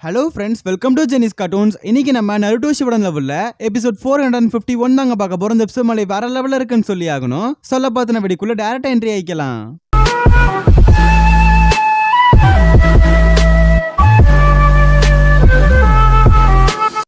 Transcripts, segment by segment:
Hello friends, welcome to Jenny's Cartoons. இன்னைக்கு நம்ம Naruto ஷிபுடன் லெவல்ல எபிசோட் 451 தாங்க பார்க்க போறோம். இந்த எபிசோட் மலை வேற லெவல்ல இருக்குன்னு சொல்லி ஆகணும். சொல்ல பார்த்தன வெடிக்குள்ள டைரக்ட் என்ட்ரி ஆயிக்கலாம்.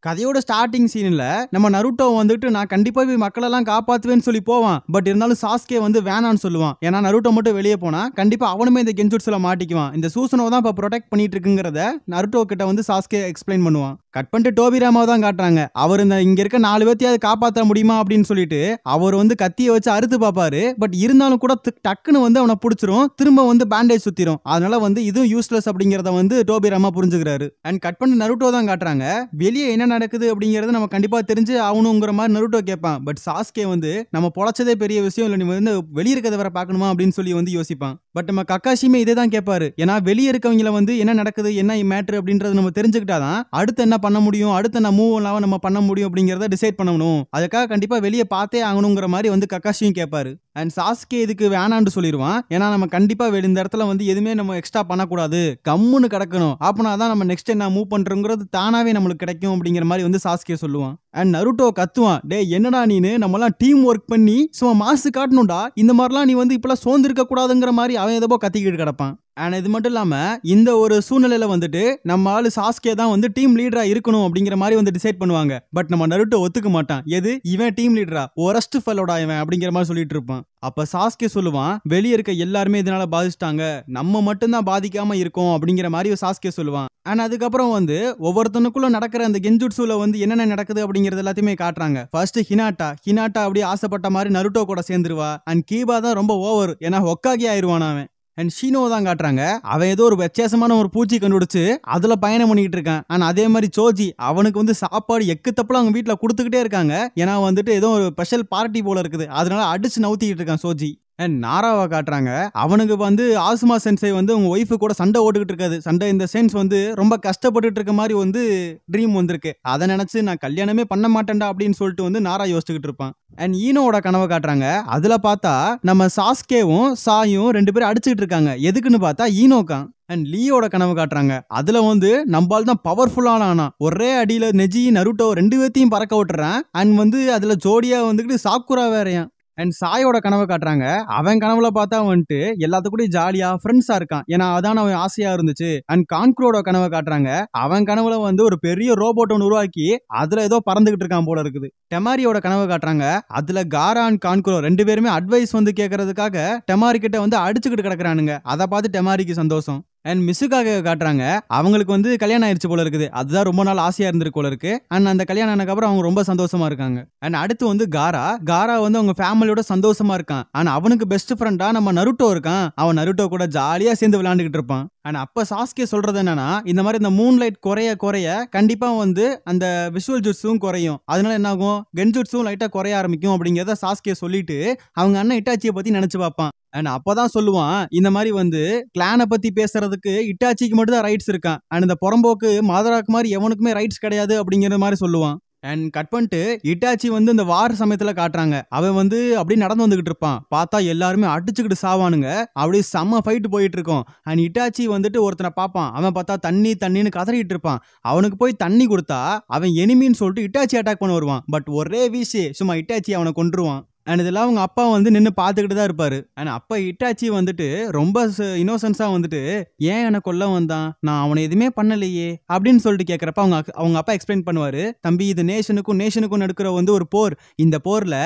கதையோட ஸ்டார்டிங் சீன்ல நம்ம நருட்டோ வந்துட்டு நான் கண்டிப்பா போய் மக்களெல்லாம் காப்பாத்துவேன்னு சொல்லி போவான். பட் இருந்தாலும் சாஸ்கே வந்து வேணான்னு சொல்லுவான். ஏன்னா நருட்டோ மட்டும் வெளியே போனா கண்டிப்பா அவனுமே இந்த கென்ஜுட்ஸ்ல மாட்டிக்குவான். இந்த சூசனோ தான் இப்ப ப்ரொடெக்ட் பண்ணிட்டு இருக்குங்கிறத நருட்டோ கிட்ட வந்து சாஸ்கே எக்ஸ்பிளைன் பண்ணுவான். கட் பண்ணிட்டு டோபிராமாவை தான் காட்டுறாங்க. அவர் இந்த இங்க இருக்க 4 பேர்த்தையாவது காப்பாற்ற முடியுமா அப்படின்னு சொல்லிட்டு அவர் வந்து கத்தியை வச்சு அறுத்து பார்ப்பாரு. பட் இருந்தாலும் கூட டக்குன்னு வந்து அவனை பிடிச்சிரும். திரும்ப வந்து பேண்டேஜ் சுத்திரும். அதனால வந்து இதுவும் யூஸ்லெஸ் அப்படிங்கறத வந்து டோபிராமா புரிஞ்சுக்கிறாரு. அண்ட் கட் பண்ணி நருட்டோ தான் காட்டுறாங்க. வெளியே என்ன நடக்குது அப்படிங்கறது நம்ம கண்டிப்பா தெரிஞ்சு ஆகணுங்கிற மாதிரி நருட்டோ கேட்பான். பட் சாஸ்கே வந்து நம்ம பொழைச்சதே பெரிய விஷயம் இல்லை, நீ வந்து வெளியே இருக்கிறத வர பார்க்கணுமா அப்படின்னு சொல்லி வந்து யோசிப்பான். பட் நம்ம கக்காஷியுமே இதே தான் கேட்பாரு. ஏன்னா வெளியே இருக்கவங்கள வந்து என்ன நடக்குது என்ன மேட்ரு அப்படின்றது நம்ம தெரிஞ்சுக்கிட்டாதான் அடுத்து என்ன பண்ண முடியும், அடுத்து என்ன மூவ் நம்ம பண்ண முடியும் அப்படிங்கறத டிசைட் பண்ணணும். அதுக்காக கண்டிப்பா வெளியே பார்த்தே ஆகணுங்கிற மாதிரி வந்து கக்காஷியும் கேட்பாரு. அண்ட் சாஸ்கே இதுக்கு வேணான்னு சொல்லிடுவான். ஏன்னா நம்ம கண்டிப்பா இந்த இடத்துல வந்து எதுவுமே நம்ம எக்ஸ்ட்ரா பண்ணக்கூடாது, கம்முன்னு கிடக்கணும். அப்படின்னா நம்ம நெக்ஸ்ட் என்ன மூவ் பண்றோங்கிறது தானாவே நம்மளுக்கு கிடைக்கும் அப்படிங்கிற மாதிரி வந்து சாஸ்கே சொல்லுவான். அண்ட் நருட்டோ கத்துவான், டே என்னடா நீனு நம்மலாம் டீம் ஒர்க் பண்ணி சும்மா மாசு காட்டணும்டா, இந்த மாதிரிலாம் நீ வந்து இப்பெல்லாம் சோர்ந்து இருக்க கூடாதுங்கிற மாதிரி அவன் எதோ கத்திக்கிட்டு கிடப்பான். அண்ட் இது மட்டும் இல்லாம இந்த ஒரு சூழ்நிலையில வந்துட்டு நம்ம ஆளு சாஸ்கே தான் வந்து டீம் லீடரா இருக்கணும் அப்படிங்கிற மாதிரி வந்து டிசைட் பண்ணுவாங்க. பட் நம்ம நருட்டோ ஒத்துக்க மாட்டான். எது இவன் டீம் லீடரா, ஒரஸ்ட் ஃபெல்லோடா இவன் அப்படிங்கிற மாதிரி சொல்லிட்டு இருப்பான். அப்ப சாஸ்கே சொல்லுவான், வெளியே இருக்க எல்லாருமே இதனால பாதிச்சிட்டாங்க, நம்ம மட்டும்தான் பாதிக்காம இருக்கோம் அப்படிங்கிற மாதிரி சாஸ்கே சொல்லுவான். அண்ட் அதுக்கப்புறம் வந்து ஒவ்வொருத்தனுக்குள்ள நடக்கிற அந்த கென்ஜுட்சுல வந்து என்னென்ன நடக்குது அப்படிங்கறது எல்லாத்தையுமே காட்டுறாங்க. ஃபர்ஸ்ட் ஹினாட்டா அப்படியே ஆசைப்பட்ட மாதிரி நருட்டோ கூட சேர்ந்துருவா. அண்ட் கீபா தான் ரொம்ப ஓவர், ஏன்னா ஹொக்காகி ஆயிருவான் அவன். அண்ட் ஷீனோ தான் காட்டுறாங்க. அவன் ஏதோ ஒரு வித்தியாசமான ஒரு பூச்சி கண்டுபிடிச்சு அதுல பயணம் பண்ணிட்டு இருக்கான். ஆனா அதே மாதிரி சோஜி அவனுக்கு வந்து சாப்பாடு எக்கு தப்பலாம் அவங்க வீட்டுல கொடுத்துக்கிட்டே இருக்காங்க. ஏன்னா வந்துட்டு ஏதோ ஒரு ஸ்பெஷல் பார்ட்டி போல இருக்குது, அதனால அடிச்சு நவுத்திக்கிட்டு இருக்கான் சோஜி. அண்ட் நாராவை காட்டுறாங்க. அவனுக்கு வந்து ஆசுமா சென்சை வந்து உங்க ஒய்ஃபு கூட சண்டை ஓட்டுக்கிட்டு இருக்காது. சண்டை இந்த சென்ஸ் வந்து ரொம்ப கஷ்டப்பட்டுட்டு இருக்க மாதிரி வந்து ட்ரீம் வந்திருக்கு. அதை நினைச்சு நான் கல்யாணமே பண்ண மாட்டேன்டா அப்படின்னு சொல்லிட்டு வந்து நாரா யோசிச்சுக்கிட்டு இருப்பான். அண்ட் ஈனோட கனவை காட்டுறாங்க. அதுல பார்த்தா நம்ம சாஸ்கேவும் சாயும் 2 பேரும் அடிச்சுக்கிட்டு இருக்காங்க. எதுக்குன்னு பார்த்தா ஈனோக்கா. அண்ட் லீயோட கனவு காட்டுறாங்க. அதுல வந்து நம்பால் தான் பவர்ஃபுல்லான ஆனா ஒரே அடியில நெஜி நருட்டோ 2 பேர்த்தையும் பறக்க விட்டுறான். அண்ட் வந்து அதுல ஜோடியா வந்துட்டு சாக்குரா வேறையான். அண்ட் சாயோட கனவை காட்டுறாங்க. அவன் கனவுல பார்த்தா வந்துட்டு எல்லாத்துக்கூடயும் ஜாலியா ஃப்ரெண்ட்ஸா இருக்கான். ஏன்னா அதான் அவன் ஆசையா இருந்துச்சு. அண்ட் கான்க்ரோட கனவை காட்டுறாங்க. அவன் கனவுல வந்து ஒரு பெரிய ரோபோட் ஒன்று உருவாக்கி அதுல ஏதோ பறந்துகிட்டு இருக்கான் போல இருக்குது. டெமாரியோட கனவை காட்டுறாங்க. அதுல காரா அண்ட் கான்க்ரோ 2 பேருமே அட்வைஸ் வந்து கேட்கறதுக்காக டெமாரி கிட்ட வந்து அடிச்சுக்கிட்டு கிடக்குறானுங்க. அதை பார்த்து டெமாரிக்கு சந்தோஷம். அண்ட் மிஸ்ஸுக்காக காட்டுறாங்க. அவங்களுக்கு வந்து கல்யாணம் ஆயிடுச்சு போல இருக்குது. அதுதான் ரொம்ப நாள் ஆசையா இருந்திருக்கு போல இருக்கு. அண்ட் அந்த கல்யாணம் ஆனதுக்கு அப்புறம் அவங்க ரொம்ப சந்தோஷமா இருக்காங்க. அண்ட் அடுத்து வந்து காரா வந்து அவங்க ஃபேமிலியோட சந்தோஷமா இருக்கான். ஆனா அவனுக்கு பெஸ்ட் ஃப்ரெண்டா நம்ம நருட்டோ இருக்கான். அவன் நருட்டோ கூட ஜாலியா சேர்ந்து விளையாண்டுகிட்டு இருப்பான். அண்ட் அப்ப சாஸ்கே சொல்றது என்னன்னா, இந்த மாதிரி இந்த மூன் லைட் குறைய கண்டிப்பா வந்து அந்த விஷுவல் ஜுட்ஸும் குறையும். அதனால என்ன ஆகும், கென்ஜுட்ஸும் லைட்டா குறைய ஆரம்பிக்கும் அப்படிங்கிறத சாஸ்கே சொல்லிட்டு அவங்க அண்ணன் இட்டாச்சியை பத்தி நினைச்சு பார்ப்பான். அண்ட் அப்பதான் சொல்லுவான், இந்த மாதிரி வந்து கிளானை பத்தி பேசுறதுக்கு இட்டாச்சிக்கு மட்டும் தான் ரைட்ஸ் இருக்கான். அண்ட் இந்த புறம்போக்கு மாதராக்கு மாதிரி எவனுக்குமே ரைட்ஸ் கிடையாது அப்படிங்கிற மாதிரி சொல்லுவான். அண்ட் கட் பண்ணிட்டு இட்டாச்சி வந்து இந்த வார் சமயத்துல காட்டுறாங்க. அவன் வந்து அப்படியே நடந்து வந்துகிட்டு இருப்பான். பார்த்தா எல்லாருமே அடிச்சுக்கிட்டு சாவானுங்க. அப்படியே செம்ம ஃபைட் போயிட்டு இருக்கும். அண்ட் இட்டாச்சி வந்துட்டு ஒருத்தனை பார்ப்பான். அவன் பார்த்தா தண்ணின்னு கதறிட்டு இருப்பான். அவனுக்கு போய் தண்ணி கொடுத்தா அவன் எனிமின்னு சொல்லிட்டு இட்டாச்சி அட்டாக் பண்ண வருவான். பட் ஒரே வீசி சும்மா இட்டாச்சி அவனை கொன்றுவான். அண்ட் இதெல்லாம் அவங்க அப்பா வந்து நின்று பார்த்துக்கிட்டு தான் இருப்பாரு. அண்ட் அப்பா இட்டாச்சி வந்துட்டு ரொம்ப இன்னோசன்ஸா வந்துட்டு, ஏன் எனக்கு கொல்ல வந்தான், நான் அவனை எதுவுமே பண்ணலையே அப்படின்னு சொல்லிட்டு கேட்கறப்ப அவங்க அப்பா எக்ஸ்பிளைன் பண்ணுவாரு, தம்பி இது நேஷனுக்கும் நடக்கிற வந்து ஒரு போர். இந்த போர்ல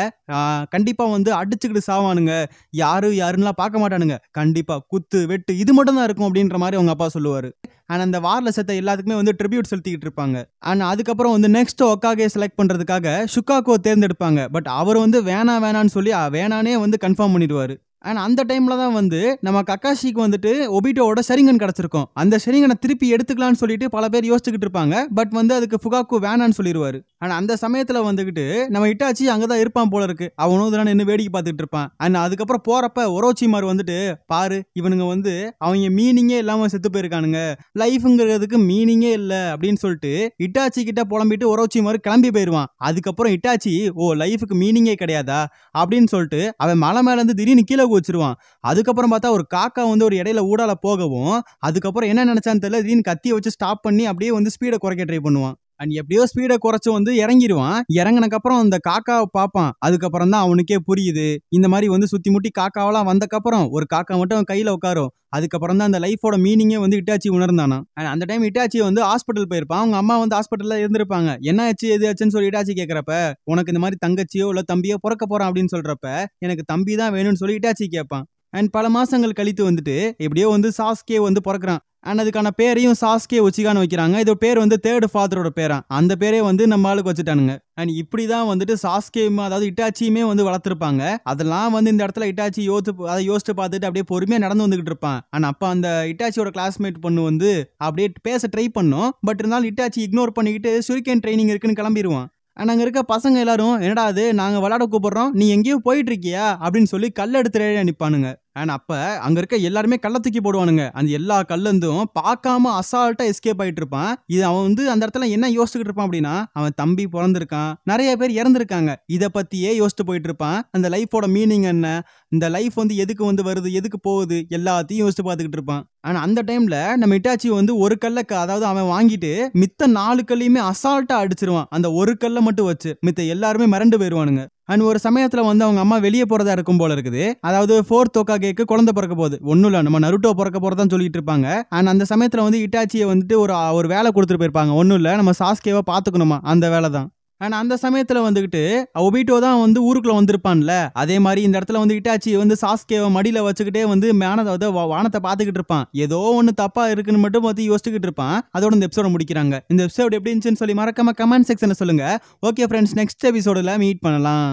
கண்டிப்பா வந்து அடிச்சுக்கிட்டு சாவானுங்க, யாருன்னுலாம் பார்க்க மாட்டானுங்க, கண்டிப்பா குத்து வெட்டு இது மட்டும் தான் இருக்கும் அப்படின்ற மாதிரி அவங்க அப்பா சொல்லுவாரு. அண்ட் அந்த வார்ல செத்த எல்லாத்துக்குமே வந்து ட்ரிபியூட் செலுத்திக்கிட்டு இருப்பாங்க. அண்ட் அதுக்கப்புறம் வந்து நெக்ஸ்ட் ஒக்காகே செலக்ட் பண்றதுக்காக ஷுகாகோ தேர்ந்தெடுப்பாங்க. பட் அவர் வந்து வேணான்னு சொல்லி வேணானே வந்து கன்ஃபார்ம் பண்ணிடுவாரு. அண்ட் அந்த டைம்ல தான் வந்து நம்ம கக்காஷிக்கு வந்துட்டு ஒபிட்டோட ஷெரிங்கன் கிடைச்சிருக்கும். அந்த ஷெரிங்கனை திருப்பி எடுத்துக்கலாம்னு சொல்லிட்டு பல பேர் யோசிச்சுக்கிட்டு இருப்பாங்க. பட் வந்து அதுக்கு ஃபுகாக்கு வேணான்னு சொல்லிடுவாரு. அண்ட் அந்த சமயத்துல வந்துகிட்டு நம்ம இட்டாச்சி அங்கதான் இருப்பான் போல இருக்கு. அவனும் இதெல்லாம் நின்று வேடிக்கை பார்த்துட்டு இருப்பான். அண்ட் அதுக்கப்புறம் போறப்ப ஒரோச்சிமார் வந்துட்டு, பாரு இவனுங்க வந்து அவங்க மீனிங்கே இல்லாம செத்து போயிருக்கானுங்க, லைஃப்ங்கிறதுக்கு மீனிங்கே இல்ல அப்படின்னு சொல்லிட்டு இட்டாச்சி கிட்ட புலம்பிட்டு ஒரோச்சிமார் கிளம்பி போயிருவான். அதுக்கப்புறம் இட்டாச்சி, ஓ லைஃபுக்கு மீனிங்கே கிடையாதா அப்படின்னு சொல்லிட்டு அவன் மலை மேல இருந்து திடீர்னு கீழே குதிச்சிருவான். அதுக்கப்புறம் பார்த்தா ஒரு காக்கா வந்து ஒரு இடையில ஊடால போகவும் அதுக்கப்புறம் என்ன நினைச்சான்னு தெரியல, திடீர்னு கத்தியை வச்சு ஸ்டாப் பண்ணி அப்படியே வந்து ஸ்பீடை குறைக்க ட்ரை பண்ணுவான். அண்ட் எப்படியோ ஸ்பீடை குறைச்சு வந்து இறங்கிடுவான். இறங்கினக்கப்புறம் அந்த காக்காவை பார்ப்பான். அதுக்கப்புறம் தான் அவனுக்கே புரியுது இந்த மாதிரி வந்து சுத்தி முட்டி காக்காவெல்லாம் வந்தக்கப்புறம் ஒரு காக்கா மட்டும் அவன் கையில உட்காரும். அதுக்கப்புறம் தான் அந்த லைஃபோட மீனிங்கே வந்து இட்டாச்சி உணர்ந்தானா. அந்த டைம் இட்டாச்சி வந்து ஹாஸ்பிட்டல் போயிருப்பான். அவங்க அம்மா வந்து ஹாஸ்பிட்டல்ல இருந்திருப்பாங்க. என்ன ஆச்சு எது ஆச்சுன்னு சொல்லி இட்டாச்சி கேட்கறப்ப, உனக்கு இந்த மாதிரி தங்கச்சியோ இல்ல தம்பியோ பிறக்க போறான் அப்படின்னு சொல்றப்ப, எனக்கு தம்பி தான் வேணும்னு சொல்லி இட்டாச்சி கேட்பான். அண்ட் பல மாசங்கள் கழித்து வந்துட்டு எப்படியோ வந்து சாஸ்கே வந்து பிறக்கிறான். அண்ட் அதுக்கான பேரையும் சாஸ்கே உச்சிகான்னு வைக்கிறாங்க. இது பேர் வந்து தேர்ட் ஃபாதரோட பேரா. அந்த பேரே வந்து நம்ம ஆளுக்கு வச்சுட்டானுங்க. அண்ட் இப்படிதான் வந்துட்டு சாஸ்கே அதாவது இட்டாச்சியுமே வந்து வளர்த்துருப்பாங்க. அதெல்லாம் வந்து இந்த இடத்துல இட்டாச்சி யோசிச்சு பார்த்துட்டு அப்படியே பொறுமையா நடந்து வந்துகிட்டு இருப்பான். ஆனா அப்ப அந்த இட்டாச்சியோட கிளாஸ்மேட் பொண்ணு வந்து அப்படியே பேச ட்ரை பண்ணும். பட் இருந்தாலும் இட்டாச்சி இக்னோர் பண்ணிக்கிட்டு ஷூரிகேன் ட்ரைனிங் இருக்குன்னு கிளம்பிடுவான். ஆனா அங்க இருக்க பசங்க எல்லாரும் என்னடா அது நாங்க விளையாட கூப்பிடுறோம் நீ எங்கேயோ போயிட்டு இருக்கியா அப்படின்னு சொல்லி கல் எடுத்து நிப்பானுங்க. அண்ட் அப்ப அங்க இருக்க எல்லாருமே கல்ல தூக்கி போடுவானுங்க. அந்த எல்லா கல்லுந்தும் பார்க்காம அசால்ட்டா எஸ்கேப் ஆயிட்டு இருப்பான். இது அவன் வந்து அந்த இடத்துல என்ன யோசிச்சுட்டு இருப்பான் அப்படின்னா, அவன் தம்பி பிறந்திருக்கான், நிறைய பேர் இறந்திருக்காங்க, இதை பத்தியே யோசிச்சு போயிட்டு இருப்பான். அந்த லைஃபோட மீனிங் என்ன, இந்த லைஃப் வந்து எதுக்கு வந்து வருது எதுக்கு போகுது எல்லாத்தையும் யோசிச்சு பார்த்துக்கிட்டு இருப்பான். ஆனா அந்த டைம்ல நம்ம இட்டாச்சி வந்து ஒரு கல்ல அதாவது அவன் வாங்கிட்டு மித்த 4 கல்லையுமே அசால்ட்டா அடிச்சிருவான். அந்த ஒரு கல்ல மட்டும் வச்சு மித்த எல்லாருமே மிரண்டு போயிருவானுங்க. அண்ட் ஒரு சமயத்துல வந்து அவங்க அம்மா வெளியே போறதா இருக்கும் போல இருக்குது. அதாவது 4th ஹோகாகேக்கு குழந்தை பிறக்க போகுது. ஒன்னும் இல்ல நம்ம நருட்டோ பிறக்க போறதான்னு சொல்லிட்டு இருப்பாங்க. அண்ட் அந்த சமயத்துல வந்து இட்டாச்சியை வந்துட்டு ஒரு வேலை கொடுத்துட்டு போயிருப்பாங்க. ஒன்னும் இல்ல நம்ம சாஸ்கேவை பாத்துக்கணுமா, அந்த வேலை தான். ஆனா அந்த சமயத்துல வந்துகிட்டு ஒபிட்டோ தான் வந்து ஊருக்குள்ள வந்திருப்பான்ல, அதே மாதிரி இந்த இடத்துல வந்து இட்டாச்சி வந்து சாஸ்கேவை மடியில வச்சுக்கிட்டே வந்து வானத்தை பாத்துக்கிட்டு இருப்பான். ஏதோ ஒண்ணு தப்பா இருக்குன்னு மட்டும் பார்த்து யோசிச்சுக்கிட்டு இருப்பான். அதோட இந்த எபிசோட முடிக்கிறாங்க. இந்த எபிசோட் எப்படி இருந்துச்சுன்னு சொல்லி மறக்காம கமெண்ட் செக்ஷன்ல சொல்லுங்க. ஓகே ஃப்ரெண்ட்ஸ், நெக்ஸ்ட் எபிசோட்ல மீட் பண்ணலாம்.